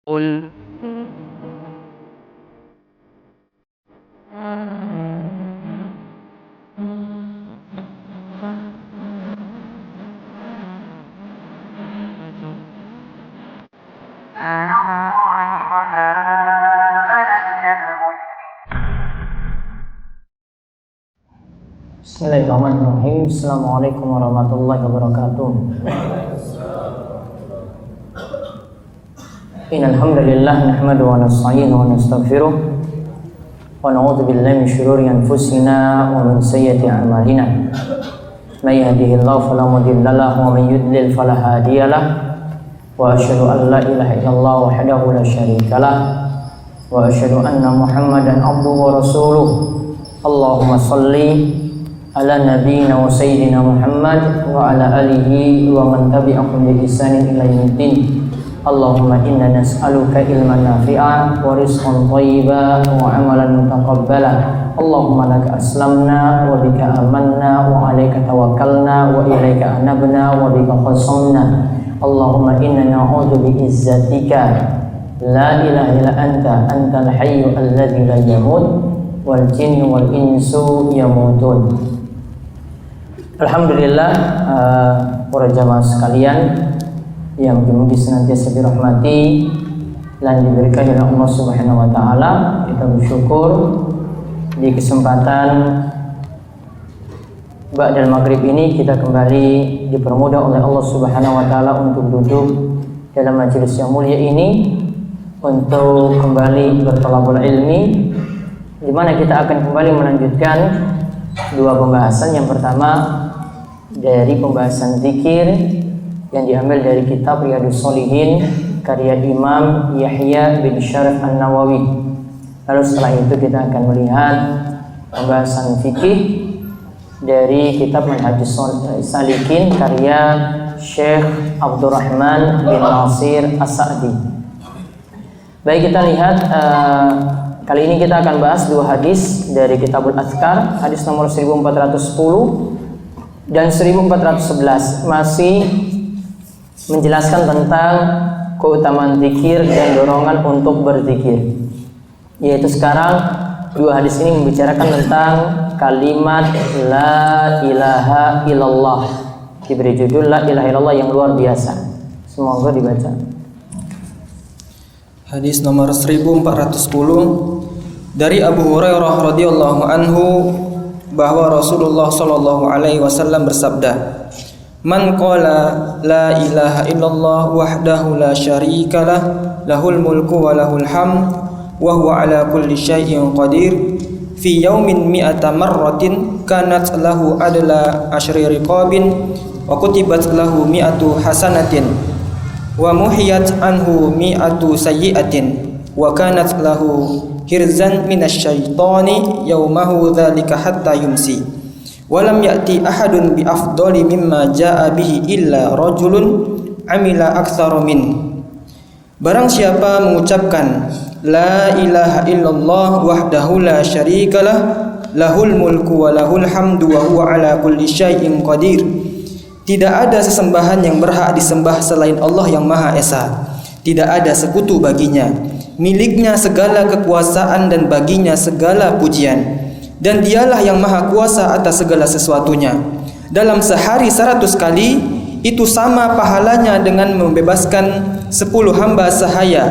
قل Bismillahirrahmanirrahim. Assalamualaikum warahmatullahi wabarakatuh. Innal hamdalillah nahmaduhu wa nasta'inuhu wa nastaghfiruh wa na'udzu billahi min shururi anfusina wa min sayyiati a'malina. May yahdihillahu fala mudilla lahu wa may yudlil fala hadiya lahu. Wa asyhadu an la ilaha illallah wahdahu la syarika lahu wa asyhadu anna Muhammadan abduhu wa rasuluh. Allahumma shalli ala nabiyyina wa sayyidina Muhammad wa ala alihi wa man tabi'ahum bi ihsanin ila yaumiddin. Allahumma inna nas'aluka ilman nafi'an wa rizqan thayyiban wa amalan mutaqabbalan. Allahumma laka aslamna wa bika amanna wa 'alaika tawakkalna wa ilaika anabna wa bika qasamna. Allahumma inna na'udzu bi izzatika la ilaha illa anta antal hayyu alladzi la yamut wal jinnu wal insu yamutun. Alhamdulillah, para jamaah sekalian yang mugi senantiasa dirahmati dan diberkahi oleh Allah Subhanahu wa taala. Kita bersyukur di kesempatan ba'dal maghrib ini kita kembali dipermudah oleh Allah Subhanahu wa taala untuk duduk dalam majelis yang mulia ini untuk kembali berthalabul ilmi, di mana kita akan kembali melanjutkan dua pembahasan. Yang pertama dari pembahasan zikir yang diambil dari kitab Riyadhus Shalihin karya Imam Yahya bin Syaraf An-Nawawi. Lalu setelah itu kita akan melihat pembahasan fikih dari kitab Manhajus Salikin karya Syekh Abdurrahman bin Nasir As-Sa'di. Baik, kita lihat kali ini kita akan bahas dua hadis dari Kitabul Azkar, hadis nomor 1410 dan 1411, masih menjelaskan tentang keutamaan zikir dan dorongan untuk berzikir. Yaitu sekarang dua hadis ini membicarakan tentang kalimat la ilaha illallah, diberi judul la ilaha illallah yang luar biasa. Semoga dibaca. Hadis nomor 1410 dari Abu Hurairah radhiyallahu anhu bahwa Rasulullah sallallahu alaihi wasallam bersabda, "Man qala la ilaha illallah wahdahu la syarika lah, lahul mulku wa lahul hamd wa huwa ala kulli syai'in qadir, fi yaumin mi'ata marratin kanat lahu adla asyri riqabin wa kutibat lahu mi'atu hasanatin wa muhiyat anhu mi'atu sayyi'atin wa kanat lahu hirzan minasyaitani yaumahu dzalika hatta yumsi wa lam ya'ti ahadun bi afdali mimma jaa'a bihi illa rajulun amila aktsara min." Barang siapa mengucapkan la ilaha illallah wahdahu la syarikalah, lahul mulku wa lahul hamdu wa huwa ala kulli syai'in qadir, tidak ada sesembahan yang berhak disembah selain Allah yang Maha Esa, tidak ada sekutu baginya, miliknya segala kekuasaan dan baginya segala pujian, dan dialah yang maha kuasa atas segala sesuatunya. Dalam sehari 100 kali, itu sama pahalanya dengan membebaskan 10 hamba sahaya,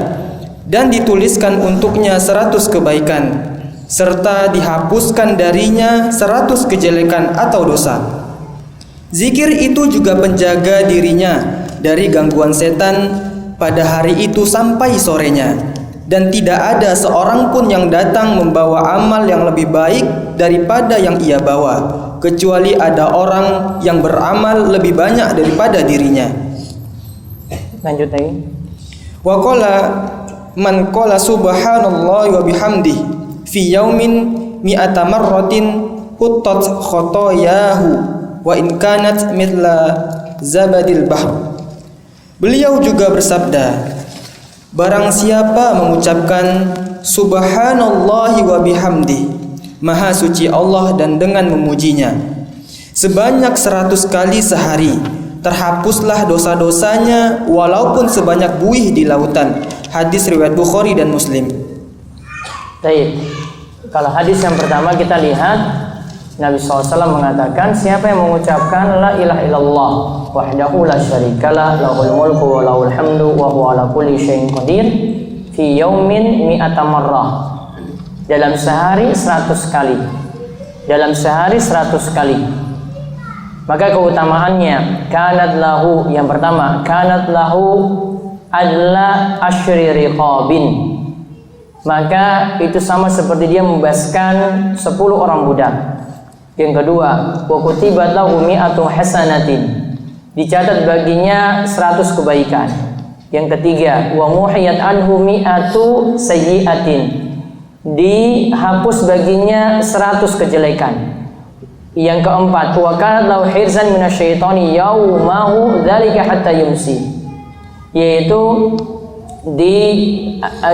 dan dituliskan untuknya 100 kebaikan, serta dihapuskan darinya 100 kejelekan atau dosa. Zikir itu juga penjaga dirinya dari gangguan setan pada hari itu sampai sorenya, dan tidak ada seorang pun yang datang membawa amal yang lebih baik daripada yang ia bawa, kecuali ada orang yang beramal lebih banyak daripada dirinya. Lanjut lagi. Wa qala man qala subhanallahi wa bihamdihi fi yaumin mi'ata marratin huttat khotoyahu wa in kanat mithla zabadil bahr. Beliau juga bersabda, barang siapa mengucapkan subhanallahi wa bihamdi, maha suci Allah dan dengan memujinya, sebanyak 100 kali sehari, terhapuslah dosa-dosanya walaupun sebanyak buih di lautan, Hadis riwayat Bukhari dan Muslim. Baik. Kalau hadis yang pertama kita lihat Nabi SAW mengatakan, siapa yang mengucapkan la ilaha illallah wahdahu la syarikalah lahul mulku wa lahul hamdu wa huwa ala kulli syai'in qadir fi yaumin mi'ata marrah, dalam sehari 100 kali, dalam sehari 100 kali, maka keutamaannya kanat lahu, yang pertama kanat lahu adla asyri riqabin, maka itu sama seperti dia membebaskan 10 orang budak. Yang kedua, wa kutibat lahu mi'atu hasanatin, dicatat baginya 100 kebaikan. Yang ketiga, wa muhiyat anhu mi'atu sayyi'atin, dihapus baginya 100 kejelekan. Yang keempat, wa kanat lahu hirzan minasyaitani yaumahu dzalika hatta yumsi, yaitu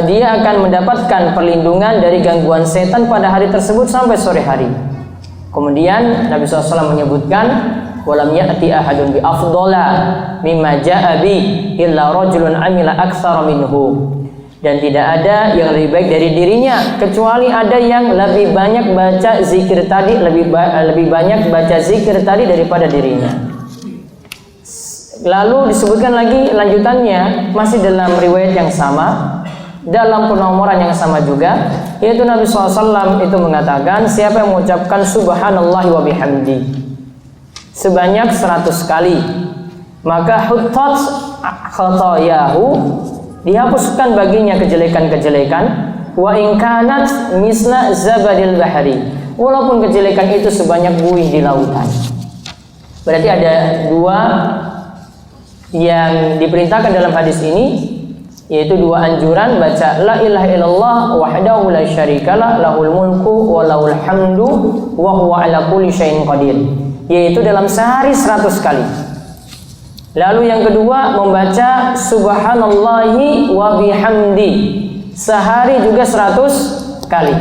dia akan mendapatkan perlindungan dari gangguan setan pada hari tersebut sampai sore hari. Kemudian Nabi SAW menyebutkan, walam ya'ti ahadun bi afdala mimma ja'a bi illa rajulun amila aktsara minhu, dan tidak ada yang lebih baik dari dirinya kecuali ada yang lebih banyak baca zikir tadi, lebih banyak baca zikir tadi daripada dirinya. Lalu disebutkan lagi lanjutannya, masih dalam riwayat yang sama, dalam penomoran yang sama juga, yaitu Nabi SAW itu mengatakan, siapa yang mengucapkan subhanallah wa bihamdi sebanyak 100 kali, maka huttat khatayahu, dihapuskan baginya kejelekan-kejelekan, wa in kanat misla zabadil bahri, walaupun kejelekan itu sebanyak buih di lautan. Berarti ada dua yang diperintahkan dalam hadis ini, yaitu dua anjuran, baca la ilaha illallah wahdahu la syarikalah lahul mulku wa lahul hamdu wa huwa ala kulli syai'in qadir, yaitu dalam sehari 100 kali. Lalu yang kedua, membaca subhanallahi wa bihamdi sehari juga 100 kali.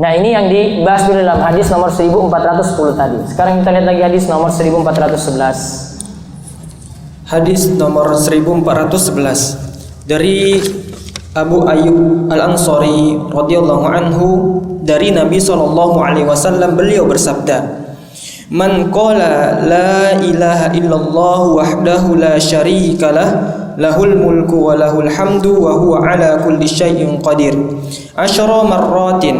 Nah, ini yang dibahas dulu dalam hadis nomor 1410 tadi. Sekarang kita lihat lagi hadis nomor 1411. Hadis nomor 1411 dari Abu Ayyub Al-Ansari radhiyallahu anhu, dari Nabi SAW, beliau bersabda, man qala la ilaha illallah wahdahu la syarikalah lahul mulku wa lahul hamdu wa huwa ala kulli syai'in qadir asyara marratin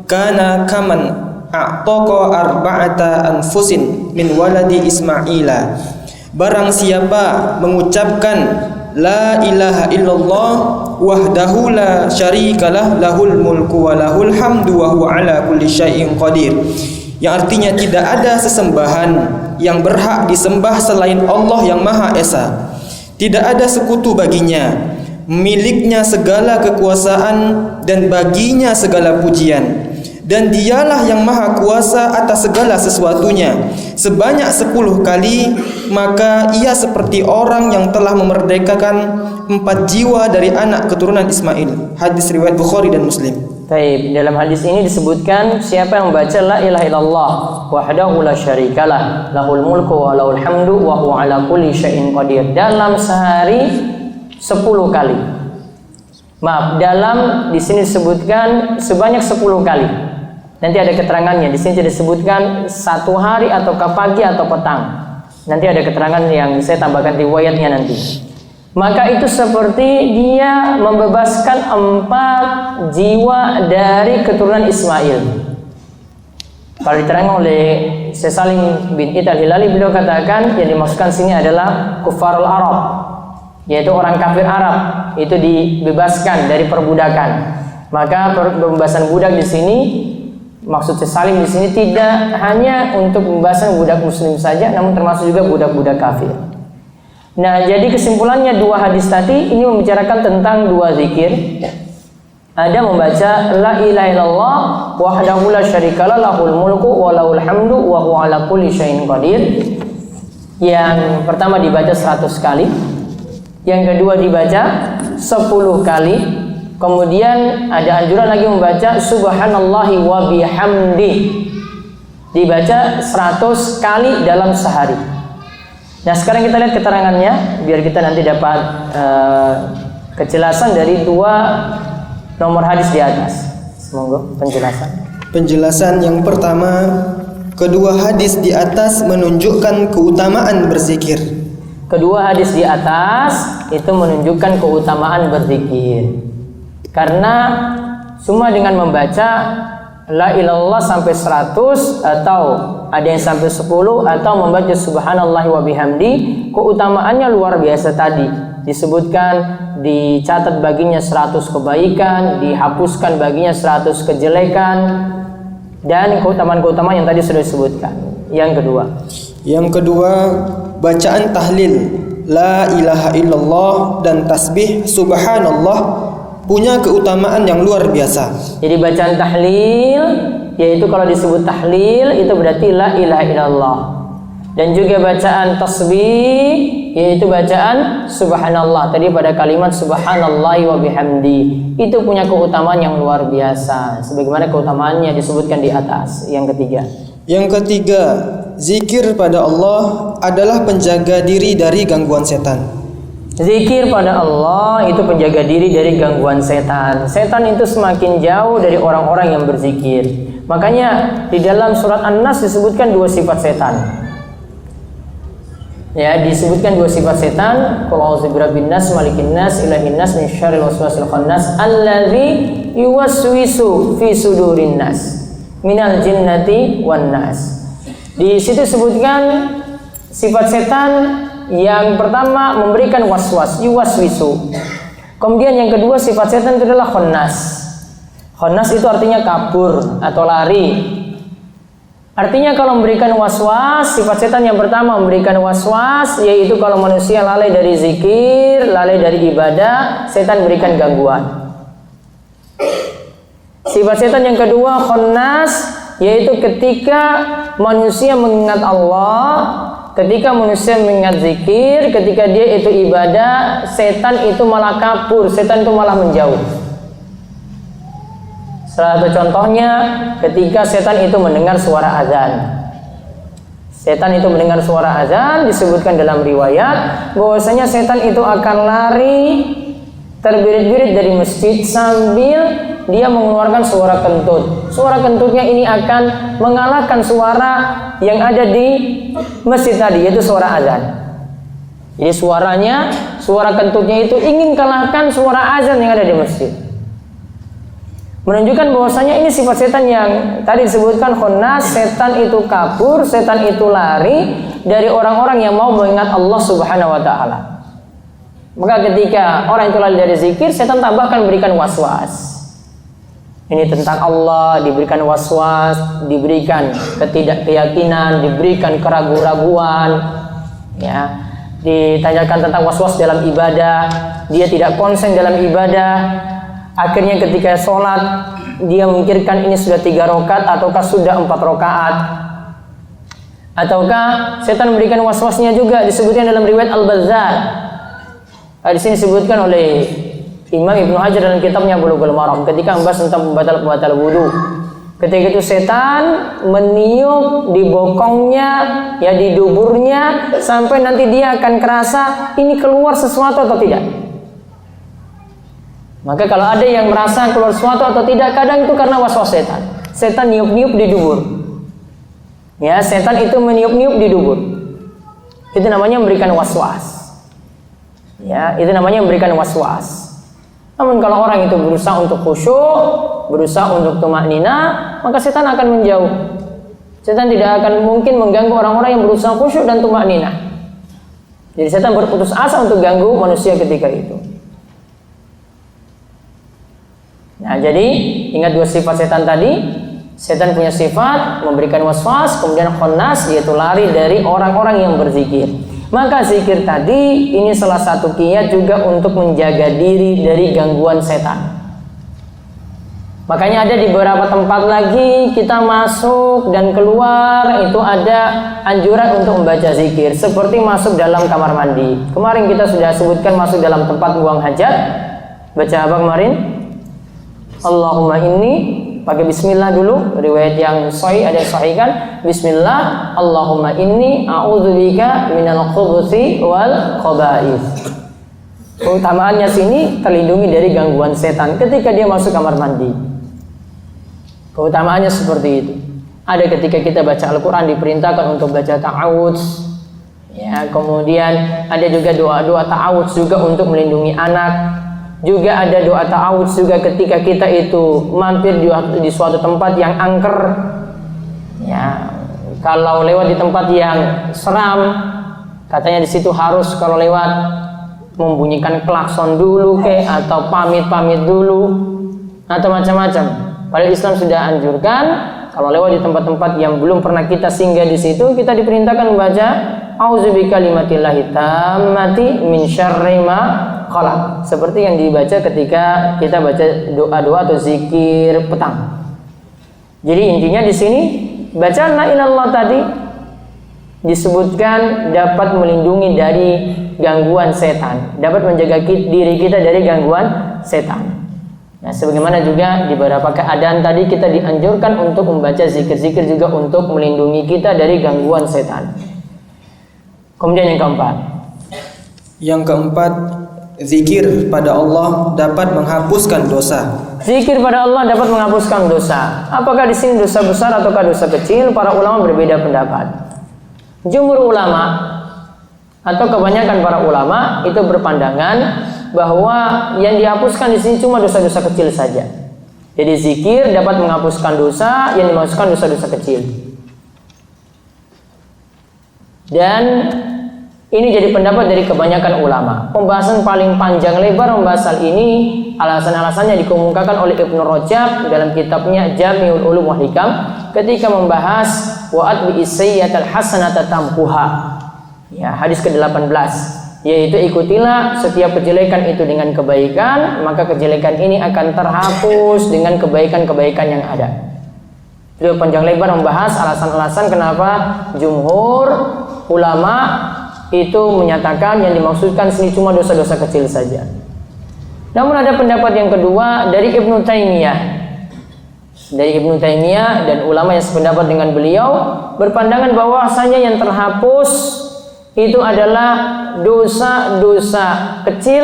kana kaman a'taqa arba'ata anfusin min waladi Ismaila. Barang siapa mengucapkan la ilaha illallah wahdahu la syarikalah lahul mulku wa lahul hamdu wa huwa ala kulli syai'in qadir, yang artinya tidak ada sesembahan yang berhak disembah selain Allah yang Maha Esa, tidak ada sekutu baginya, miliknya segala kekuasaan dan baginya segala pujian, dan dialah yang maha kuasa atas segala sesuatunya, sebanyak 10 kali, maka ia seperti orang yang telah memerdekakan 4 jiwa dari anak keturunan Ismail. Hadis riwayat Bukhari dan Muslim. Baik, dalam hadis ini disebutkan siapa yang membaca la ilaha illallah wahdahu la syarikalah lahul mulku wa lahul hamdu wa huwa ala kulli syai'in qadir dalam sehari 10 kali. Maaf, dalam di sini disebutkan sebanyak 10 kali. Nanti ada keterangannya. Di sini tidak disebutkan satu hari atau pagi atau petang. Nanti ada keterangan yang saya tambahkan riwayatnya nanti. Maka itu seperti dia membebaskan 4 jiwa dari keturunan Ismail. Kalau diterangkan oleh Syekh Salim bin Id al-Hilali, beliau katakan yang dimaksudkan sini adalah kufarul Arab, yaitu orang kafir Arab, itu dibebaskan dari perbudakan. Maka pembebasan budak di sini, maksud Syekh Salim di sini tidak hanya untuk pembebasan budak muslim saja, namun termasuk juga budak-budak kafir. Nah, jadi kesimpulannya 2 hadis tadi ini membicarakan tentang 2 zikir. Ada membaca la ilaha illallah wahdahu la syarikalah lahul mulku wa lahul hamdu wa huwa ala kulli syai'in qadir. Yang pertama dibaca 100 kali. Yang kedua dibaca 10 kali. Kemudian ada anjuran lagi membaca subhanallahi wa bihamdi, dibaca 100 kali dalam sehari. Nah, sekarang kita lihat keterangannya biar kita nanti dapat kejelasan dari dua nomor hadis di atas. Semoga penjelasan. Penjelasan yang pertama, kedua hadis di atas menunjukkan keutamaan berzikir. Kedua hadis di atas itu menunjukkan keutamaan berzikir. Karena cuma dengan membaca la ilallah sampai 100 atau ada yang sampai 10 atau membaca subhanallah wa bihamdi, keutamaannya luar biasa tadi. Disebutkan dicatat baginya 100 kebaikan, dihapuskan baginya 100 kejelekan, dan keutamaan-keutamaan yang tadi sudah disebutkan. Yang kedua, bacaan tahlil la ilaha illallah dan tasbih subhanallah punya keutamaan yang luar biasa. Jadi bacaan tahlil, yaitu kalau disebut tahlil itu berarti la ilaha illallah. Dan juga bacaan tasbih, yaitu bacaan subhanallah. Tadi pada kalimat subhanallah wa bihamdi, itu punya keutamaan yang luar biasa, sebagaimana keutamaannya disebutkan di atas. Yang ketiga, zikir pada Allah adalah penjaga diri dari gangguan setan. Zikir pada Allah itu penjaga diri dari gangguan setan. Setan itu semakin jauh dari orang-orang yang berzikir. Makanya di dalam surat An-Nas disebutkan dua sifat setan. Ya, disebutkan dua sifat setan. Qul a'udzu birabbin nas, malikin nas, ilahin nas, min syarril waswasil khannas, allazi yuwaswisu fi sudurin nas, minal jinnati wan nas. Di situ disebutkan sifat setan yang pertama memberikan waswas, yuwaswisu. Kemudian yang kedua sifat setan itu adalah khannas. Khannas itu artinya kabur atau lari. Artinya kalau memberikan waswas, sifat setan yang pertama memberikan waswas, yaitu kalau manusia lalai dari zikir, lalai dari ibadah, setan berikan gangguan. Sifat setan yang kedua khannas, yaitu ketika manusia mengingat Allah, ketika manusia mengingat zikir, ketika dia itu ibadah, setan itu malah kabur, setan itu malah menjauh. Salah satu contohnya ketika setan itu mendengar suara azan. Setan itu mendengar suara azan, disebutkan dalam riwayat bahwasanya setan itu akan lari terbirit-birit dari masjid sambil dia mengeluarkan suara kentut. Suara kentutnya ini akan mengalahkan suara yang ada di masjid tadi, yaitu suara azan. Jadi suara kentutnya itu ingin kalahkan suara azan yang ada di masjid. Menunjukkan bahwasanya ini sifat setan yang tadi disebutkan khannas, setan itu kabur, setan itu lari dari orang-orang yang mau mengingat Allah Subhanahu wa taala. Maka ketika orang itu lari dari zikir, setan tambahkan berikan waswas. Ini tentang Allah, diberikan waswas, diberikan ketidakkeyakinan, diberikan keraguan-raguan, ya. Ditanyakan tentang waswas dalam ibadah, dia tidak konsen dalam ibadah. Akhirnya ketika sholat dia memikirkan ini sudah 3 rakaat ataukah sudah 4 rakaat, ataukah setan memberikan waswasnya juga. Disebutkan dalam riwayat Al-Bazzar. Di sini disebutkan oleh Imam Ibnu Hajar dalam kitabnya Bulughul Maram ketika membahas tentang pembatal wudu. Ketika itu setan meniup di bokongnya, ya di duburnya, sampai nanti dia akan kerasa ini keluar sesuatu atau tidak. Maka kalau ada yang merasa keluar sesuatu atau tidak, kadang itu karena waswas setan. Setan niup-niup di dubur. Ya, setan itu meniup-niup di dubur. Itu namanya memberikan waswas. Ya, itu namanya memberikan waswas. Namun kalau orang itu berusaha untuk khusyuk, berusaha untuk tumakninah, maka setan akan menjauh. Setan tidak akan mungkin mengganggu orang-orang yang berusaha khusyuk dan tumakninah. Jadi setan berputus asa untuk ganggu manusia ketika itu. Nah, jadi ingat dua sifat setan tadi. Setan punya sifat memberikan waswas, kemudian khannas, yaitu lari dari orang-orang yang berzikir. Maka zikir tadi ini salah satu kiat juga untuk menjaga diri dari gangguan setan. Makanya ada di beberapa tempat lagi kita masuk dan keluar itu ada anjuran untuk membaca zikir, seperti masuk dalam kamar mandi. Kemarin kita sudah sebutkan masuk dalam tempat buang hajat. Baca apa kemarin? Allahumma inni, pakai bismillah dulu. Riwayat yang sahih ada yang sahihkan bismillah, Allahumma inni a'udzubika minal khubuthi wal khaba'ith. Keutamaannya sini terlindungi dari gangguan setan ketika dia masuk kamar mandi. Keutamaannya seperti itu. Ada ketika kita baca Al-Quran diperintahkan untuk baca ta'awudz. Ya, kemudian ada juga doa-doa ta'awudz juga untuk melindungi anak. Juga ada doa ta'awudz juga ketika kita itu mampir di suatu tempat yang angker. Ya, kalau lewat di tempat yang seram, katanya di situ harus kalau lewat membunyikan klakson dulu atau pamit dulu atau macam-macam. Padahal Islam sudah anjurkan kalau lewat di tempat-tempat yang belum pernah kita singgah di situ, kita diperintahkan membaca auzubi kalimatillahi tammati min syarri ma khalaq, seperti yang dibaca ketika kita baca doa-doa atau zikir petang. Jadi intinya di sini bacaan la ilaha illallah tadi disebutkan dapat melindungi dari gangguan setan, dapat menjaga diri kita dari gangguan setan. Nah, sebagaimana juga di beberapa keadaan tadi kita dianjurkan untuk membaca zikir-zikir juga untuk melindungi kita dari gangguan setan. Kemudian yang keempat. Yang keempat, zikir pada Allah dapat menghapuskan dosa. Zikir pada Allah dapat menghapuskan dosa. Apakah di sini dosa besar ataukah dosa kecil? Para ulama berbeda pendapat. Jumhur ulama atau kebanyakan para ulama itu berpandangan bahwa yang dihapuskan di sini cuma dosa-dosa kecil saja. Jadi zikir dapat menghapuskan dosa, yang dimaksudkan dosa-dosa kecil. Dan ini jadi pendapat dari kebanyakan ulama. Pembahasan paling panjang lebar membahas hal ini, alasan-alasannya dikemukakan oleh Ibnu Rajab dalam kitabnya Jami'ul Ulum wal Hikam ketika membahas wa'at bi sayyi'atal hasanata tamhuha. Ya, hadis ke-18, yaitu ikutilah setiap kejelekan itu dengan kebaikan, maka kejelekan ini akan terhapus dengan kebaikan-kebaikan yang ada. Beliau panjang lebar membahas alasan-alasan kenapa jumhur ulama itu menyatakan yang dimaksudkan sini cuma dosa-dosa kecil saja. Namun ada pendapat yang kedua dari Ibnu Taimiyah. Dari Ibnu Taimiyah dan ulama yang sependapat dengan beliau berpandangan bahwasanya yang terhapus itu adalah dosa-dosa kecil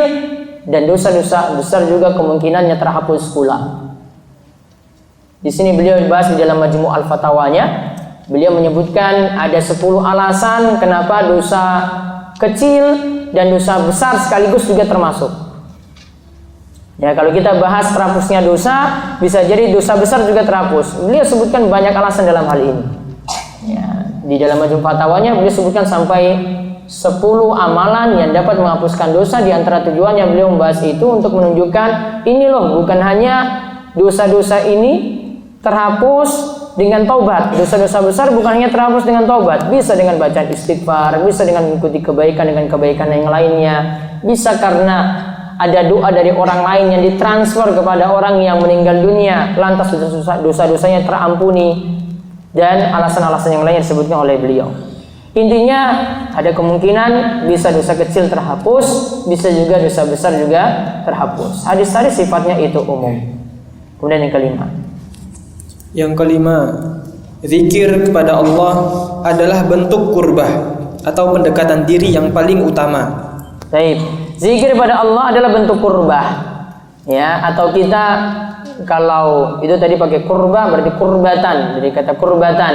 dan dosa-dosa besar juga kemungkinannya terhapus pula. Di sini beliau bahas di dalam Majmu' al-Fatawanya. Beliau menyebutkan ada 10 alasan kenapa dosa kecil dan dosa besar sekaligus juga termasuk. Ya, kalau kita bahas terhapusnya dosa, bisa jadi dosa besar juga terhapus. Beliau sebutkan banyak alasan dalam hal ini. Ya, di dalam Majmu' Fatawanya beliau sebutkan sampai 10 amalan yang dapat menghapuskan dosa. Di antara tujuannya beliau membahas itu untuk menunjukkan ini loh, bukan hanya dosa-dosa ini terhapus dengan taubat. Dosa-dosa besar bukan hanya terhapus dengan taubat, bisa dengan bacaan istighfar, bisa dengan mengikuti kebaikan dengan kebaikan yang lainnya, bisa karena ada doa dari orang lain yang ditransfer kepada orang yang meninggal dunia, lantas dosa-dosanya terampuni, dan alasan-alasan yang lain disebutkan oleh beliau. Intinya ada kemungkinan bisa dosa kecil terhapus, bisa juga dosa besar juga terhapus. Hadis-hadis sifatnya itu umum. Kemudian yang kelima. Yang kelima, zikir kepada Allah adalah bentuk kurbah atau pendekatan diri yang paling utama. Baik, zikir kepada Allah adalah bentuk kurbah. Ya, atau kita kalau itu tadi pakai kurbah berarti kurbatan, dari kata kurbatan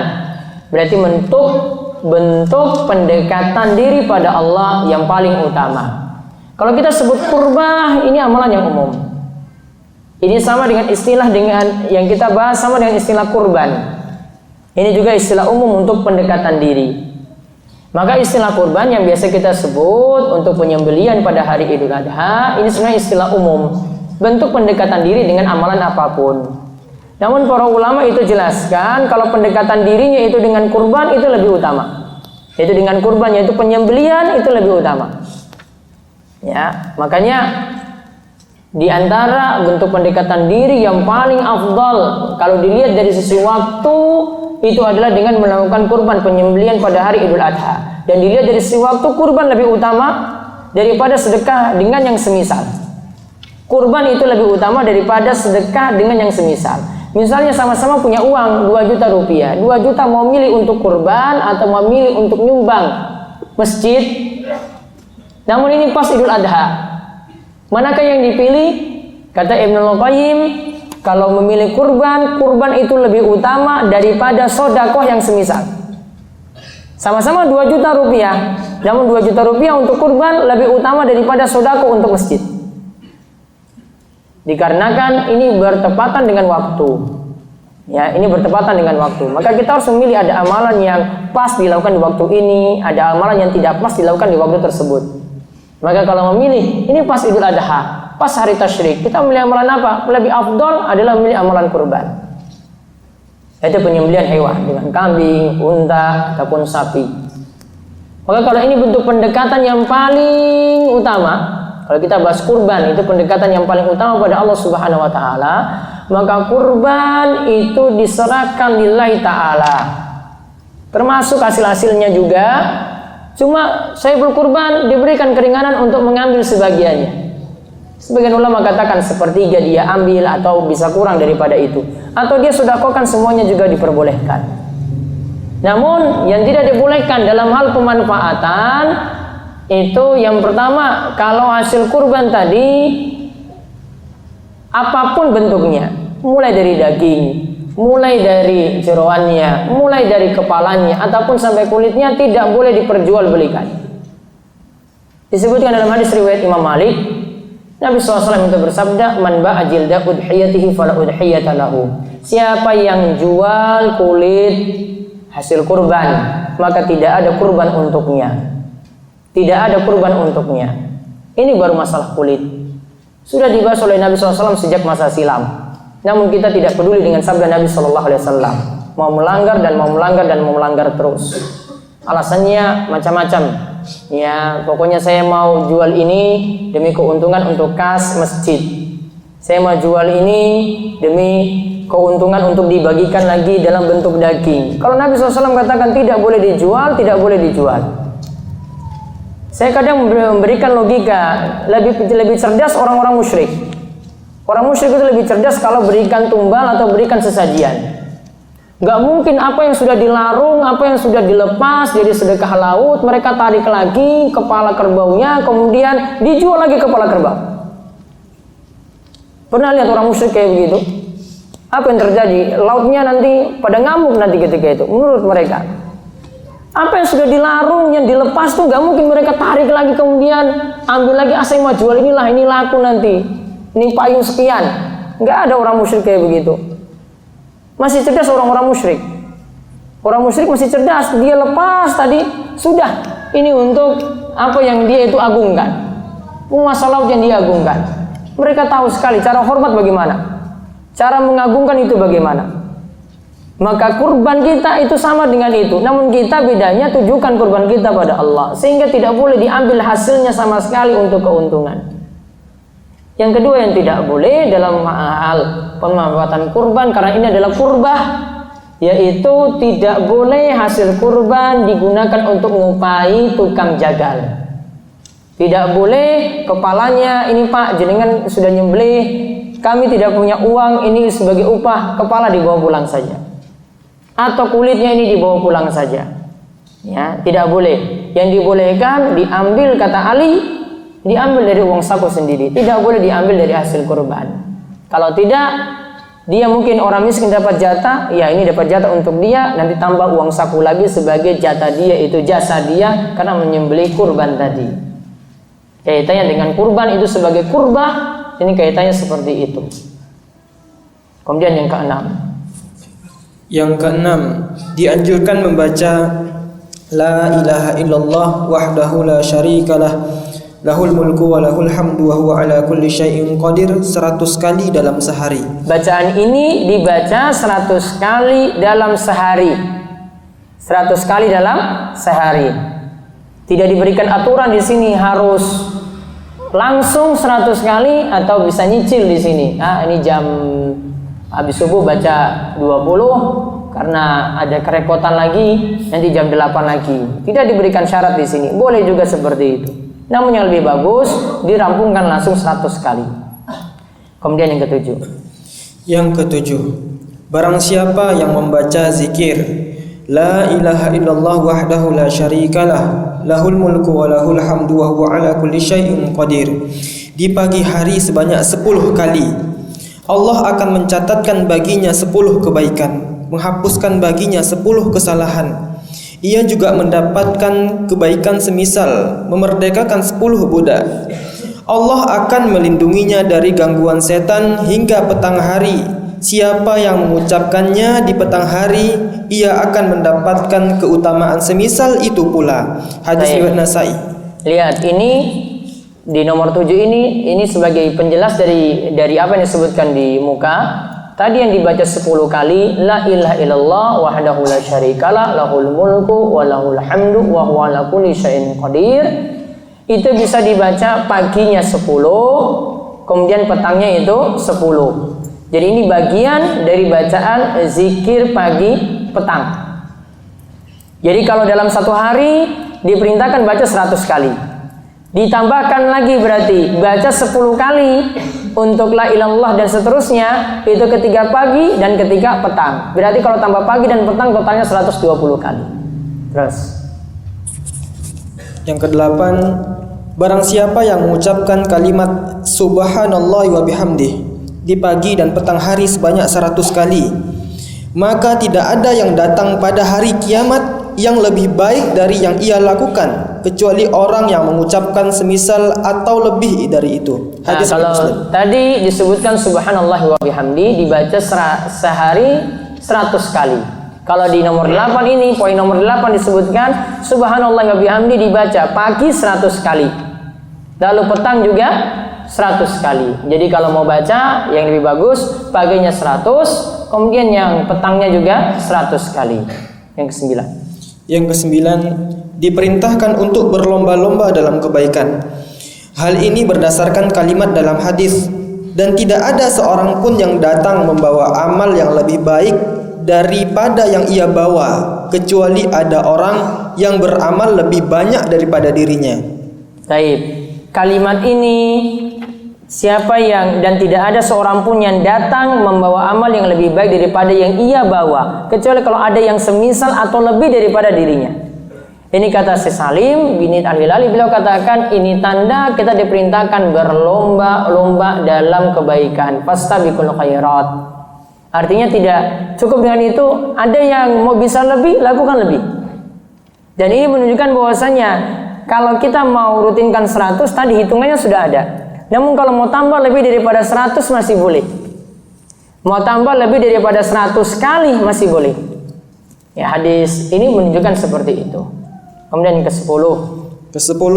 berarti bentuk pendekatan diri pada Allah yang paling utama. Kalau kita sebut kurbah, ini amalan yang umum. Ini sama dengan istilah dengan yang kita bahas, sama dengan istilah kurban. Ini juga istilah umum untuk pendekatan diri. Maka istilah kurban yang biasa kita sebut untuk penyembelihan pada hari Idul Adha, ini sebenarnya istilah umum, bentuk pendekatan diri dengan amalan apapun. Namun para ulama itu jelaskan kalau pendekatan dirinya itu dengan kurban itu lebih utama. Itu dengan kurban, yaitu penyembelihan itu lebih utama. Ya, makanya di antara bentuk pendekatan diri yang paling afdal kalau dilihat dari sisi waktu itu adalah dengan melakukan kurban penyembelihan pada hari Idul Adha. Dan dilihat dari sisi waktu, kurban lebih utama daripada sedekah dengan yang semisal. Kurban itu lebih utama daripada sedekah dengan yang semisal. Misalnya sama-sama punya uang 2 juta rupiah, 2 juta mau milih untuk kurban atau mau milih untuk nyumbang masjid. Namun ini pas Idul Adha. Manakah yang dipilih? Kata Ibnu Qayyim, kalau memilih kurban itu lebih utama daripada sodakoh yang semisal. Sama-sama 2 juta rupiah, namun 2 juta rupiah untuk kurban lebih utama daripada sodakoh untuk masjid. Dikarenakan ini bertepatan dengan waktu. Ya, ini bertepatan dengan waktu. Maka kita harus memilih, ada amalan yang pas dilakukan di waktu ini, ada amalan yang tidak pas dilakukan di waktu tersebut. Maka kalau memilih, ini pas Idul Adha, pas hari tasyrik, kita memilih amalan apa? Lebih afdol adalah memilih amalan kurban. Itu penyembelihan hewan dengan kambing, unta ataupun sapi. Maka kalau ini bentuk pendekatan yang paling utama, kalau kita bahas kurban itu pendekatan yang paling utama pada Allah Subhanahu wa taala, maka kurban itu diserahkan lillahi ta'ala, termasuk hasil-hasilnya juga. Cuma saibul kurban diberikan keringanan untuk mengambil sebagiannya. Sebagian ulama katakan sepertiga dia ambil atau bisa kurang daripada itu, atau dia sedekahkan semuanya juga diperbolehkan. Namun yang tidak dibolehkan dalam hal pemanfaatan itu yang pertama, kalau hasil kurban tadi apapun bentuknya, mulai dari daging, mulai dari jeroannya, mulai dari kepalanya, ataupun sampai kulitnya, tidak boleh diperjualbelikan. Disebutkan dalam hadis riwayat Imam Malik, Nabi SAW itu bersabda, "Man ba'a jilda udhiyatihi fala udhiyata lahu." Siapa yang jual kulit hasil kurban, maka tidak ada kurban untuknya. Tidak ada kurban untuknya. Ini baru masalah kulit. Sudah dibahas oleh Nabi SAW sejak masa silam. Namun kita tidak peduli dengan sabda Nabi SAW. Mau melanggar dan mau melanggar dan mau melanggar terus. Alasannya macam-macam. Ya, pokoknya saya mau jual ini demi keuntungan untuk kas masjid. Saya mau jual ini demi keuntungan untuk dibagikan lagi dalam bentuk daging. Kalau Nabi SAW katakan tidak boleh dijual, tidak boleh dijual. Saya kadang memberikan logika, lebih cerdas orang-orang musyrik. Orang musyrik itu lebih cerdas kalau berikan tumbal atau berikan sesajian. Gak mungkin apa yang sudah dilarung, apa yang sudah dilepas jadi sedekah laut, mereka tarik lagi kepala kerbaunya, kemudian dijual lagi kepala kerbau. Pernah lihat orang musyrik kayak begitu? Apa yang terjadi? Lautnya nanti pada ngamuk nanti ketika itu, menurut mereka. Apa yang sudah dilarung, yang dilepas tuh gak mungkin mereka tarik lagi kemudian ambil lagi, saya mau jual inilah, ini laku nanti, ini payung sekian. Gak ada orang musyrik kayak begitu. Masih cerdas orang-orang musyrik. Orang musyrik masih cerdas, dia lepas tadi, sudah, ini untuk apa yang dia itu agungkan, penguasa laut yang dia agungkan. Mereka tahu sekali cara hormat bagaimana, cara mengagungkan itu bagaimana. Maka kurban kita itu sama dengan itu. Namun kita bedanya tujukan kurban kita pada Allah, sehingga tidak boleh diambil hasilnya sama sekali untuk keuntungan. Yang kedua yang tidak boleh dalam hal pemanfaatan kurban, karena ini adalah kurbah, yaitu tidak boleh hasil kurban digunakan untuk mengupayi tukang jagal. Tidak boleh kepalanya, ini Pak jenengan sudah nyembelih, kami tidak punya uang, ini sebagai upah, kepala dibawa pulang saja. Atau kulitnya ini dibawa pulang saja. Ya, tidak boleh. Yang dibolehkan diambil, kata Ali, diambil dari uang saku sendiri. Tidak boleh diambil dari hasil kurban. Kalau tidak, dia mungkin orang miskin dapat jatah, ya ini dapat jatah untuk dia, nanti tambah uang saku lagi sebagai jatah dia, itu jasa dia karena menyembelih kurban tadi. Kaitannya dengan kurban itu sebagai kurbah, ini kaitannya seperti itu. Kemudian yang keenam. Yang keenam, dianjurkan membaca La ilaha illallah wahdahu la syarikalah, lahul mulku wa lahul hamdu wa huwa ala kulli syai'in qadir 100 kali dalam sehari. Bacaan ini dibaca 100 kali dalam sehari. 100 kali dalam sehari. Tidak diberikan aturan di sini harus langsung 100 kali atau bisa nyicil di sini. Ah, ini jam habis subuh baca 20 karena ada kerepotan lagi, nanti jam 8 lagi. Tidak diberikan syarat di sini. Boleh juga seperti itu. Namun yang lebih bagus dirampungkan langsung 100 kali. Kemudian yang ketujuh. Yang ketujuh, barang siapa yang membaca zikir La ilaha illallah wahdahu la syarikalah, lahul mulku wa lahul hamdu wa huwa ala kulli syai'in qadir di pagi hari sebanyak 10 kali. Allah akan mencatatkan baginya 10 kebaikan, menghapuskan baginya 10 kesalahan. Ia juga mendapatkan kebaikan semisal memerdekakan 10 budak. Allah akan melindunginya dari gangguan setan hingga petang hari. Siapa yang mengucapkannya di petang hari, ia akan mendapatkan keutamaan semisal itu pula. Hadis riwayat Nasai. Lihat ini di nomor 7 ini sebagai penjelas dari apa yang disebutkan di muka. Tadi yang dibaca 10 kali, la ilaha illallah wahdahu la syarikalah lahul mulku wa lahul hamdu wa huwa ala kulli syai'in qadir. Itu bisa dibaca paginya 10, kemudian petangnya itu 10. Jadi ini bagian dari bacaan zikir pagi petang. Jadi kalau dalam satu hari diperintahkan baca 100 kali. Ditambahkan lagi berarti baca 10 kali untuk la ilallah dan seterusnya, itu ketika pagi dan ketika petang. Berarti kalau tambah pagi dan petang totalnya 120 kali. Terus yang ke-8, barang siapa yang mengucapkan kalimat subhanallah wa bihamdih di pagi dan petang hari sebanyak 100 kali, maka tidak ada yang datang pada hari kiamat yang lebih baik dari yang ia lakukan, kecuali orang yang mengucapkan semisal atau lebih dari itu. Hadis Muslim. Tadi disebutkan subhanallah wa bihamdi dibaca sehari 100 kali. Kalau di nomor 8 ini, poin nomor 8 disebutkan subhanallah wa bihamdi dibaca pagi 100 kali. Lalu petang juga 100 kali. Jadi kalau mau baca yang lebih bagus paginya 100, kemudian yang petangnya juga 100 kali. Yang ke-9, diperintahkan untuk berlomba-lomba dalam kebaikan. Hal ini berdasarkan kalimat dalam hadis, dan tidak ada seorang pun yang datang membawa amal yang lebih baik daripada yang ia bawa, kecuali ada orang yang beramal lebih banyak daripada dirinya. Baik. Kalimat ini, siapa yang dan tidak ada seorang pun yang datang membawa amal yang lebih baik daripada yang ia bawa, kecuali kalau ada yang semisal atau lebih daripada dirinya. Ini kata Syekh Salim bin Al-Hilali, beliau katakan ini tanda kita diperintahkan berlomba-lomba dalam kebaikan. Fastabiqul khairat. Artinya tidak cukup dengan itu, ada yang mau bisa lebih, lakukan lebih. Dan ini menunjukkan bahwasanya kalau kita mau rutinkan 100 tadi hitungannya sudah ada. Namun kalau mau tambah lebih daripada 100 masih boleh. Mau tambah lebih daripada 100 kali masih boleh. Ya, hadis ini menunjukkan seperti itu. Kemudian ke-10. Ke-10,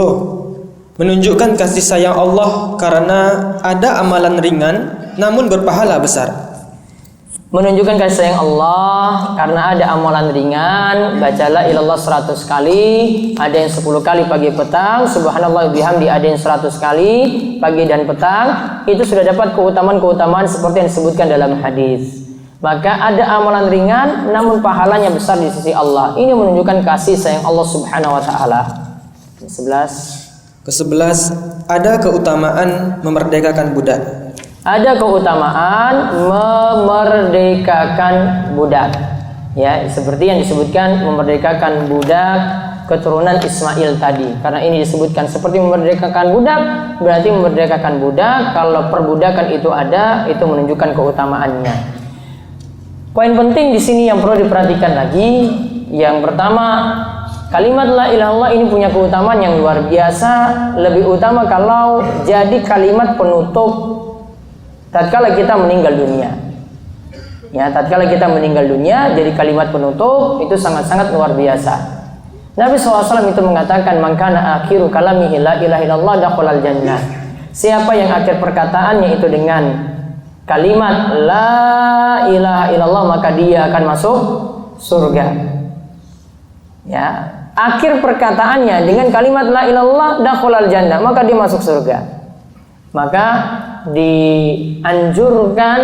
menunjukkan kasih sayang Allah karena ada amalan ringan namun berpahala besar. Menunjukkan kasih sayang Allah karena ada amalan ringan, bacalah ilallah 100 kali, ada yang 10 kali pagi petang, subhanallah bihamdi ada yang 100 kali pagi dan petang. Itu sudah dapat keutamaan-keutamaan seperti yang disebutkan dalam hadis. Maka ada amalan ringan namun pahalanya besar di sisi Allah. Ini menunjukkan kasih sayang Allah Subhanahu wa taala. Ke-11, ada keutamaan memerdekakan budak. Ada keutamaan memerdekakan budak. Ya, seperti yang disebutkan memerdekakan budak keturunan Ismail tadi. Karena ini disebutkan seperti memerdekakan budak, berarti memerdekakan budak. Kalau perbudakan itu ada, itu menunjukkan keutamaannya. Poin penting di sini yang perlu diperhatikan lagi, yang pertama, kalimat la ilaha illallah ini punya keutamaan yang luar biasa, lebih utama kalau jadi kalimat penutup tatkala kita meninggal dunia. Ya, tatkala kita meninggal dunia jadi kalimat penutup itu sangat-sangat luar biasa. Nabi SAW itu mengatakan, "Man kana akhiru kalamihi la ilaha illallah dakhalal jannah." Siapa yang akhir perkataannya itu dengan kalimat la ilaha illallah maka dia akan masuk surga. Ya, akhir perkataannya dengan kalimat la ilaha illallah dakhalal jannah, maka dia masuk surga. Maka dianjurkan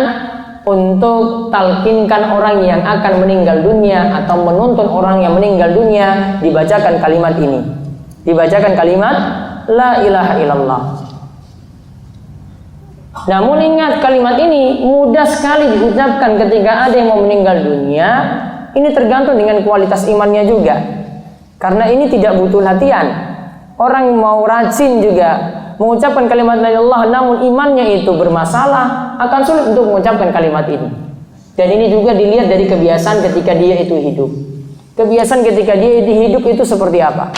untuk talkinkan orang yang akan meninggal dunia atau menuntun orang yang meninggal dunia dibacakan kalimat ini. Dibacakan kalimat la ilaha illallah. Namun ingat, kalimat ini mudah sekali diucapkan ketika ada yang mau meninggal dunia. Ini tergantung dengan kualitas imannya juga. Karena ini tidak butuh latihan. Orang mau rajin juga mengucapkan kalimat la ilaha illallah namun imannya itu bermasalah, akan sulit untuk mengucapkan kalimat ini. Dan ini juga dilihat dari kebiasaan ketika dia itu hidup. Kebiasaan ketika dia itu hidup itu seperti apa?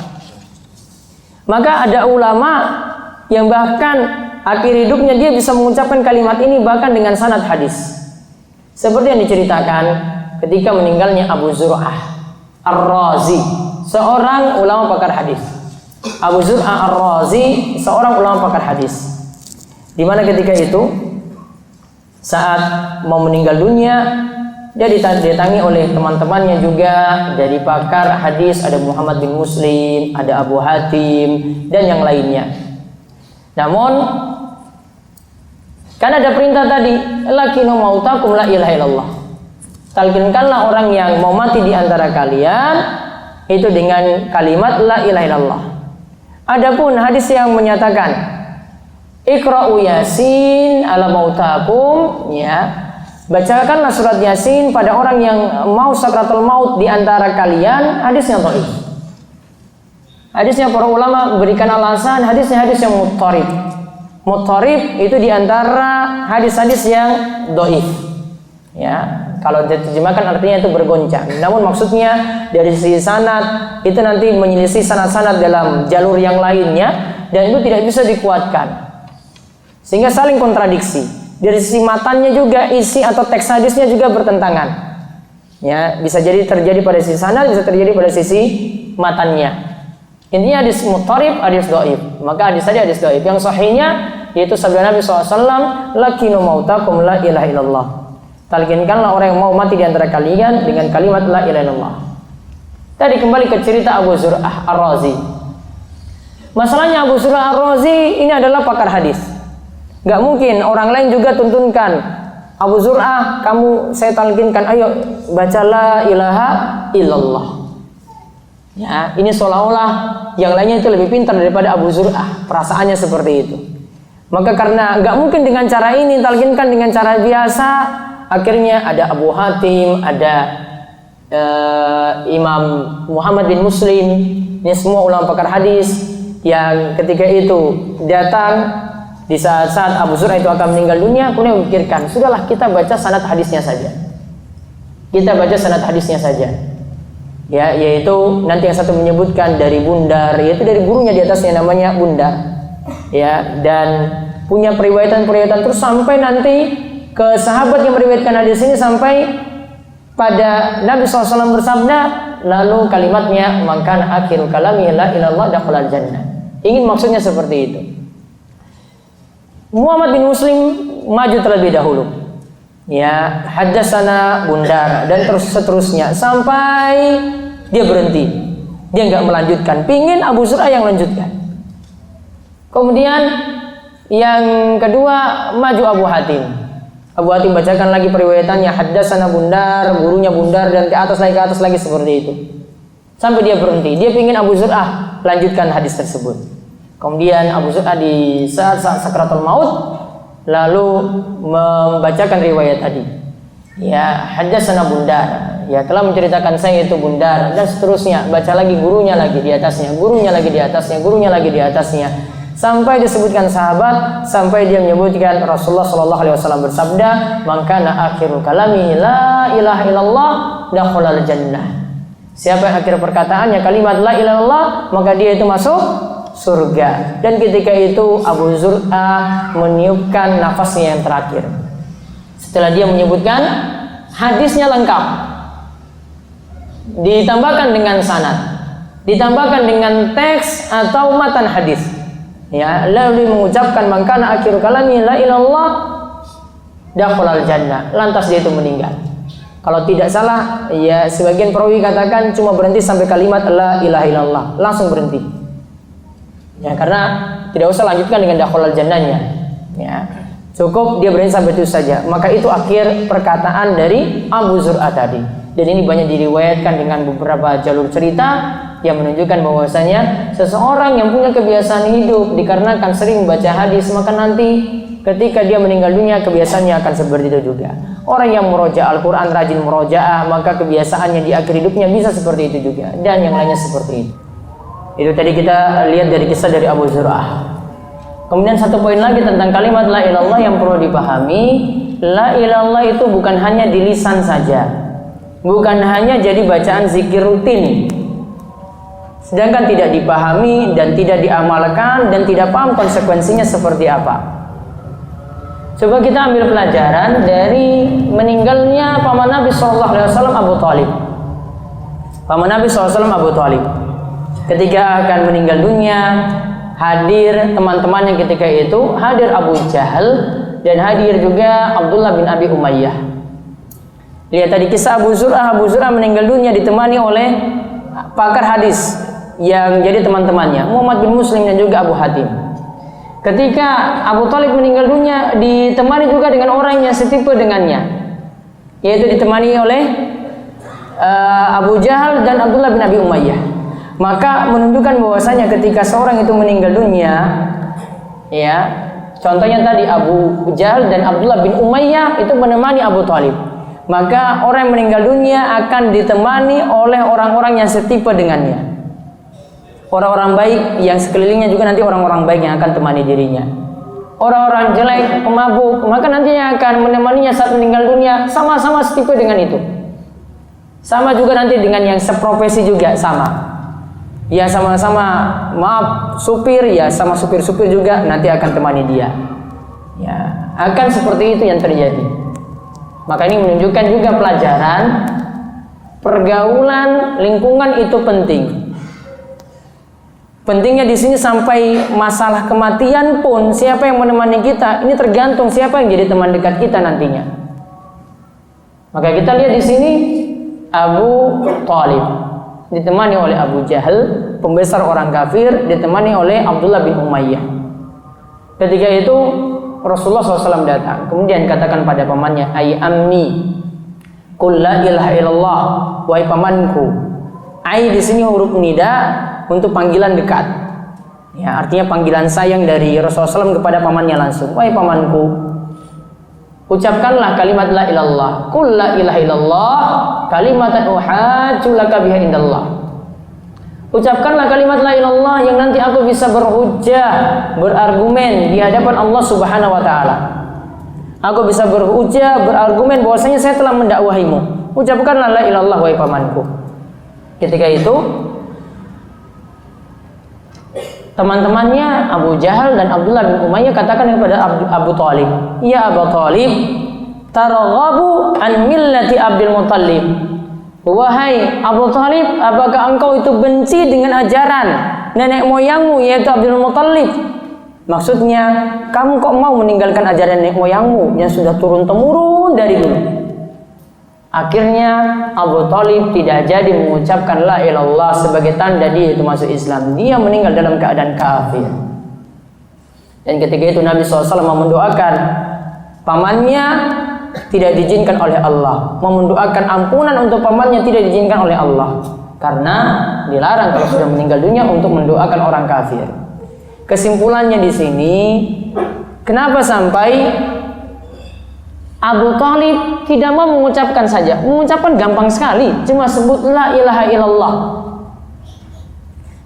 Maka ada ulama yang bahkan akhir hidupnya dia bisa mengucapkan kalimat ini bahkan dengan sanad hadis. Seperti yang diceritakan ketika meninggalnya Abu Zur'ah Ar-Razi, seorang ulama pakar hadis. Abu Zur'ah Ar-Razi seorang ulama pakar hadis. Di mana ketika itu saat mau meninggal dunia, dia didatangi oleh teman-temannya juga dari pakar hadis, ada Muhammad bin Muslim, ada Abu Hatim dan yang lainnya. Namun kan ada perintah tadi, lakinu mautakum la ilaha illallah. Talqinkanlah orang yang mau mati di antara kalian itu dengan kalimat la ilaha illallah. Adapun hadis yang menyatakan Iqra'u Yasin ala mautakum, ya, bacakanlah surat Yasin pada orang yang mau sakratul maut di antara kalian, hadisnya dhaif. Hadisnya para ulama berikan alasan hadisnya hadis yang muttarib. Muttarib itu di antara hadis-hadis yang dhaif. Ya, kalau diterjemahkan artinya itu bergoncang. Namun maksudnya dari sisi sanad itu nanti menyelisih sanad-sanad dalam jalur yang lainnya dan itu tidak bisa dikuatkan. Sehingga saling kontradiksi. Dari sisi matanya juga isi atau teks hadisnya juga bertentangan. Ya, bisa jadi terjadi pada sisi sanad, bisa terjadi pada sisi matannya. Intinya hadis muttarib, hadis dhaif. Maka hadis tadi hadis dhaif. Yang sahihnya yaitu sabda Nabi SAW, lakinu mautakum la ilaha illallah. Talqinkanlah orang yang mau mati di antara kalian dengan kalimat la ilaha illallah. Tadi kembali ke cerita Abu Zur'ah Ar-Razi. Masalahnya Abu Zur'ah Ar-Razi ini adalah pakar hadis. Gak mungkin orang lain juga tuntunkan, Abu Zur'ah kamu saya talqinkan, ayo baca la ilaha illallah. Ya, ini seolah-olah yang lainnya itu lebih pintar daripada Abu Zur'ah. Perasaannya seperti itu. Maka karena gak mungkin dengan cara ini, talqinkan dengan cara biasa, akhirnya ada Abu Hatim, ada Imam Muhammad bin Muslim, ini semua ulama pakar hadis yang ketika itu datang di saat Abu Zur'ah itu akan meninggal dunia, kemudian memikirkan, sudahlah kita baca sanad hadisnya saja. Kita baca sanad hadisnya saja. Ya, yaitu nanti yang satu menyebutkan dari Bundar, yaitu dari gurunya di atasnya namanya Bundar. Ya, dan punya periwayatan-periwayatan terus sampai nanti ke sahabat yang meriwayatkan hadis ini sampai pada Nabi SAW bersabda, lalu kalimatnya maka akhirul kalami la ilallah dakhalal jannah. Ingin maksudnya seperti itu. Muhammad bin Muslim maju terlebih dahulu. Ya, haddatsana Bundar dan terus seterusnya sampai dia berhenti. Dia enggak melanjutkan, pingin Abu Zur'ah yang lanjutkan. Kemudian yang kedua maju Abu Hatim. Abu Hatim bacakan lagi periwayatannya, haddatsana Bundar, gurunya Bundar dan ke atas lagi seperti itu. Sampai dia berhenti. Dia pingin Abu Zur'ah lanjutkan hadis tersebut. Kemudian Abu Zur'ah di saat sakratul maut lalu membacakan riwayat tadi. Ya, haddatsana Bundar. Ya, telah menceritakan saya itu Bundar dan seterusnya. Baca lagi gurunya lagi di atasnya, gurunya lagi di atasnya, gurunya lagi di atasnya. Sampai disebutkan sahabat, sampai dia menyebutkan Rasulullah SAW bersabda, "Man kana akhirul kalami la ilaha illallah dakhalal jannah." Siapa yang akhir perkataannya kalimat la ilaha illallah, maka dia itu masuk surga. Dan ketika itu Abu Zur'ah meniupkan nafasnya yang terakhir. Setelah dia menyebutkan hadisnya lengkap, ditambahkan dengan sanad, ditambahkan dengan teks atau matan hadis. Ya, lalu mengucapkan mangkana akhir kalami la ilallah dakhalal jannah. Lantas dia itu meninggal. Kalau tidak salah, ya sebagian perawi katakan cuma berhenti sampai kalimat la ilaha illallah, langsung berhenti. Ya, karena tidak usah lanjutkan dengan dakhalal jannahnya. Ya, cukup dia berhenti sampai itu saja. Maka itu akhir perkataan dari Abu Zur'ah tadi. Dan ini banyak diriwayatkan dengan beberapa jalur cerita yang menunjukkan bahwasanya seseorang yang punya kebiasaan hidup dikarenakan sering membaca hadis, maka nanti ketika dia meninggal dunia kebiasaannya akan seperti itu juga. Orang yang murojaah Al-Quran, rajin murojaah, maka kebiasaannya di akhir hidupnya bisa seperti itu juga. Dan yang lainnya seperti itu. Itu tadi kita lihat dari kisah dari Abu Zur'ah. Kemudian satu poin lagi tentang kalimat la ilallah yang perlu dipahami, la ilallah itu bukan hanya di lisan saja, bukan hanya jadi bacaan zikir rutin, sedangkan tidak dipahami dan tidak diamalkan dan tidak paham konsekuensinya seperti apa. Coba kita ambil pelajaran dari meninggalnya paman Nabi SAW Abu Thalib. Paman Nabi SAW Abu Thalib ketika akan meninggal dunia, hadir teman-temannya ketika itu, hadir Abu Jahal dan hadir juga Abdullah bin Abi Umayyah. Lihat tadi kisah Abu Zur'ah meninggal dunia ditemani oleh pakar hadis yang jadi teman-temannya, Muhammad bin Muslim dan juga Abu Hatim. Ketika Abu Thalib meninggal dunia ditemani juga dengan orang yang setipe dengannya, yaitu ditemani oleh Abu Jahal dan Abdullah bin Abi Umayyah. Maka menunjukkan bahwasanya ketika seorang itu meninggal dunia, ya, contohnya tadi Abu Jahal dan Abdullah bin Umayyah itu menemani Abu Thalib, maka orang yang meninggal dunia akan ditemani oleh orang-orang yang setipe dengannya, orang-orang baik yang sekelilingnya juga nanti orang-orang baik yang akan temani dirinya. Orang-orang jelek, pemabuk, maka nantinya akan menemaninya saat meninggal dunia sama-sama setipe dengan itu. Sama juga nanti dengan yang seprofesi juga sama. Ya sama-sama maaf supir, ya sama supir-supir juga nanti akan temani dia. Ya, akan seperti itu yang terjadi. Maka ini menunjukkan juga pelajaran pergaulan lingkungan itu penting. Pentingnya di sini sampai masalah kematian pun siapa yang menemani kita ini tergantung siapa yang jadi teman dekat kita nantinya. Maka kita lihat di sini Abu Thalib ditemani oleh Abu Jahal, pembesar orang kafir, ditemani oleh Abdullah bin Umayyah. Ketika itu Rasulullah SAW datang, kemudian katakan pada pamannya, "Ai ammi, qul la ilaha illallah," wahai pamanku. Ai di sini huruf nida untuk panggilan dekat. Ya, artinya panggilan sayang dari Rasulullah SAW kepada pamannya langsung. Wahai pamanku, ucapkanlah kalimat la ilallah. Qul la ilaha illallah kalimatan uhajju laka biha indallah. Ucapkanlah kalimat la ilallah yang nanti aku bisa berhujjah, berargumen di hadapan Allah Subhanahu wa taala. Aku bisa berhujjah, berargumen bahwasanya saya telah mendakwahimu. Ucapkanlah la ilallah wahai pamanku. Ketika itu teman-temannya Abu Jahal dan Abdullah bin Umayyah katakan kepada Abu Thalib, "Ya Abu Thalib, targhabu an millati Abdul Muttalib." Wahai Abu Thalib, apakah engkau itu benci dengan ajaran nenek moyangmu yaitu Abdul Muttalib? Maksudnya, kamu kok mau meninggalkan ajaran nenek moyangmu yang sudah turun-temurun dari dulu? Akhirnya Abu Thalib tidak jadi mengucapkan la ilallah sebagai tanda dia itu masuk Islam. Dia meninggal dalam keadaan kafir. Dan ketika itu Nabi SAW mendoakan pamannya tidak diizinkan oleh Allah, mendoakan ampunan untuk pamannya tidak diizinkan oleh Allah, karena dilarang kalau sudah meninggal dunia untuk mendoakan orang kafir. Kesimpulannya di sini, kenapa sampai Abu Thalib tidak mau mengucapkan saja? Mengucapkan gampang sekali, cuma sebut la ilaha illallah.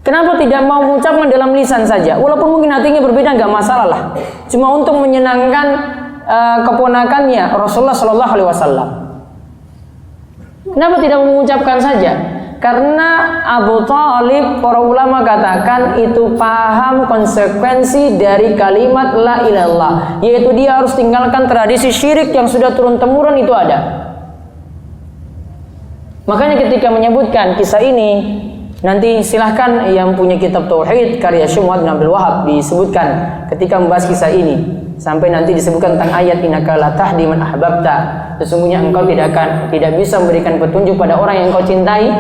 Kenapa tidak mau mengucapkan dalam lisan saja? Walaupun mungkin hatinya berbeda, nggak masalah lah. Cuma untuk menyenangkan keponakannya Rasulullah Shallallahu Alaihi Wasallam. Kenapa tidak mengucapkan saja? Karena Abu Thalib, para ulama katakan itu paham konsekuensi dari kalimat la ilallah, yaitu dia harus tinggalkan tradisi syirik yang sudah turun-temurun itu ada. Makanya ketika menyebutkan kisah ini, nanti silahkan yang punya kitab Tauhid karya Syekh Muhammad bin Abdul Wahab disebutkan ketika membahas kisah ini. Sampai nanti disebutkan tentang ayat innaka la tahdi man ahbabta. Sesungguhnya engkau tidak bisa memberikan petunjuk pada orang yang engkau cintai.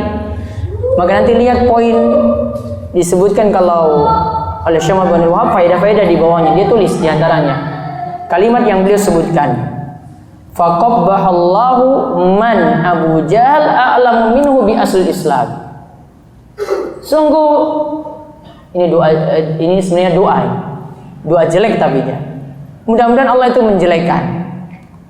Maka nanti lihat poin disebutkan kalau oleh Syekh Muhammad bin Abdul Wahab faedah-faedah di bawahnya. Dia tulis di antaranya kalimat yang beliau sebutkan. Faqabbahallahu man Abu Jahal a'lamu minhu bi asl Islam. Sungguh ini doa, ini sebenarnya doa jelek tapi ya. Mudah-mudahan Allah itu menjelekkan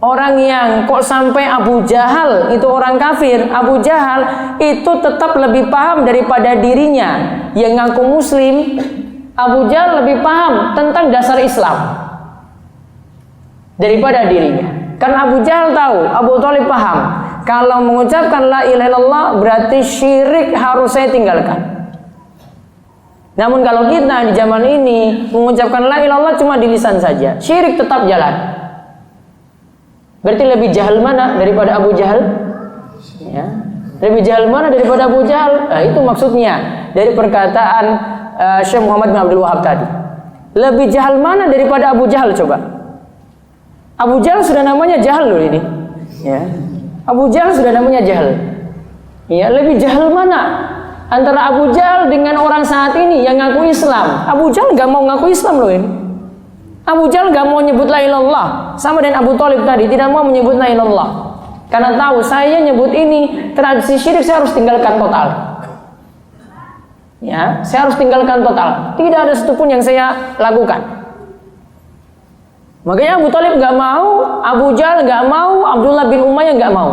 orang yang kok sampai Abu Jahal itu orang kafir. Abu Jahal itu tetap lebih paham daripada dirinya yang ngaku muslim. Abu Jahal lebih paham tentang dasar Islam daripada dirinya. Karena Abu Jahal tahu, Abu Thalib paham, kalau mengucapkan la ilaha illallah berarti syirik harus saya tinggalkan. Namun kalau kita di zaman ini mengucapkan la ilaha illallah cuma di lisan saja, syirik tetap jalan. Berarti lebih jahil mana daripada Abu Jahal? Ya. Lebih jahil mana daripada Abu Jahal? Nah, itu maksudnya dari perkataan Syekh Muhammad bin Abdul Wahab tadi. Lebih jahil mana daripada Abu Jahal coba? Abu Jahal sudah namanya jahal loh ini. Ya. Abu Jahal sudah namanya jahal. Ya, lebih jahil mana antara Abu Jahal dengan orang saat ini yang ngaku Islam? Abu Jahal nggak mau ngaku Islam loh ini. Abu Jahal nggak mau nyebut la ilaha illallah, sama dengan Abu Thalib tadi tidak mau menyebut la ilaha illallah. Karena tahu saya nyebut ini tradisi syirik, saya harus tinggalkan total. Ya, saya harus tinggalkan total. Tidak ada satupun yang saya lakukan. Makanya Abu Thalib nggak mau, Abu Jahal nggak mau, Abdullah bin Umayyah nggak mau.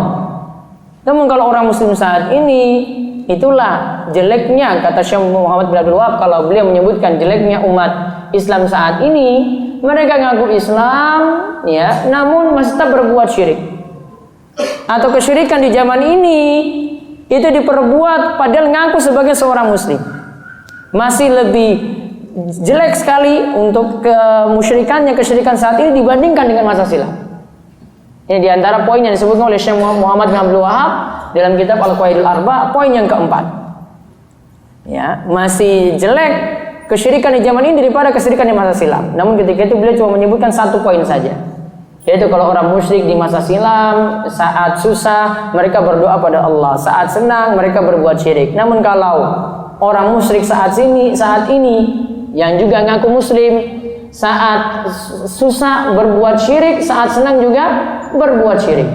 Namun kalau orang Muslim saat ini, itulah jeleknya kata Syekh Muhammad bin Abdul Wahab kalau beliau menyebutkan jeleknya umat Islam saat ini. Mereka ngaku Islam, ya, namun masih tetap berbuat syirik. Atau kesyirikan di zaman ini itu diperbuat padahal ngaku sebagai seorang Muslim. Masih lebih jelek sekali untuk kemusyrikannya, kesyirikan saat ini dibandingkan dengan masa silam. Ini diantara poin yang disebutkan oleh Syekh Muhammad bin Abdul Wahab dalam kitab Al-Qawaidul Arba, poin yang keempat. Ya, masih jelek kesyirikan di zaman ini daripada kesyirikan di masa silam. Namun ketika itu beliau cuma menyebutkan satu poin saja, yaitu kalau orang musyrik di masa silam saat susah mereka berdoa pada Allah, saat senang mereka berbuat syirik. Namun kalau orang musyrik saat ini yang juga ngaku Muslim, saat susah berbuat syirik, saat senang juga berbuat syirik.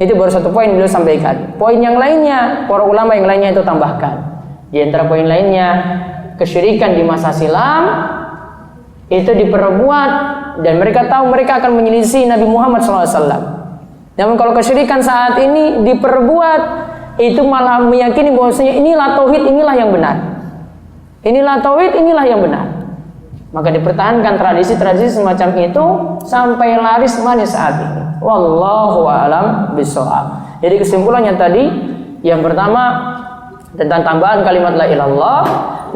Itu baru satu poin beliau sampaikan. Poin yang lainnya, para ulama yang lainnya itu tambahkan. Di antara poin lainnya, kesyirikan di masa silam itu diperbuat dan mereka tahu mereka akan menyelisih Nabi Muhammad SAW. Namun kalau kesyirikan saat ini diperbuat, itu malah meyakini bahwasanya inilah tauhid, inilah yang benar. Inilah tauhid, inilah yang benar. Maka dipertahankan tradisi-tradisi semacam itu sampai laris manis saat ini. Wallahu a'lam bishawab. Jadi kesimpulannya tadi, yang pertama tentang tambahan kalimat la ilallah.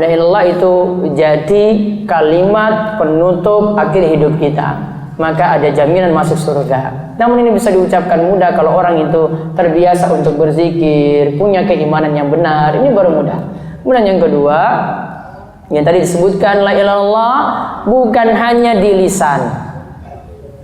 La ilallah itu jadi kalimat penutup akhir hidup kita, maka ada jaminan masuk surga. Namun ini bisa diucapkan mudah kalau orang itu terbiasa untuk berzikir, punya keimanan yang benar, ini baru mudah. Kemudian yang kedua, yang tadi disebutkan la ilallah bukan hanya di lisan,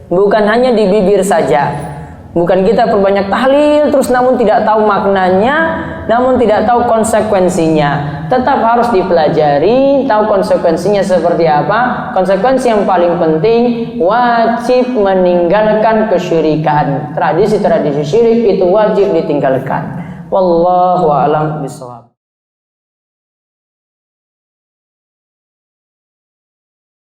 bukan hanya di bibir saja. Bukan kita perbanyak tahlil terus namun tidak tahu maknanya, namun tidak tahu konsekuensinya. Tetap harus dipelajari, tahu konsekuensinya seperti apa. Konsekuensi yang paling penting, wajib meninggalkan kesyirikan. Tradisi-tradisi syirik itu wajib ditinggalkan. Wallahu a'lam bishawab.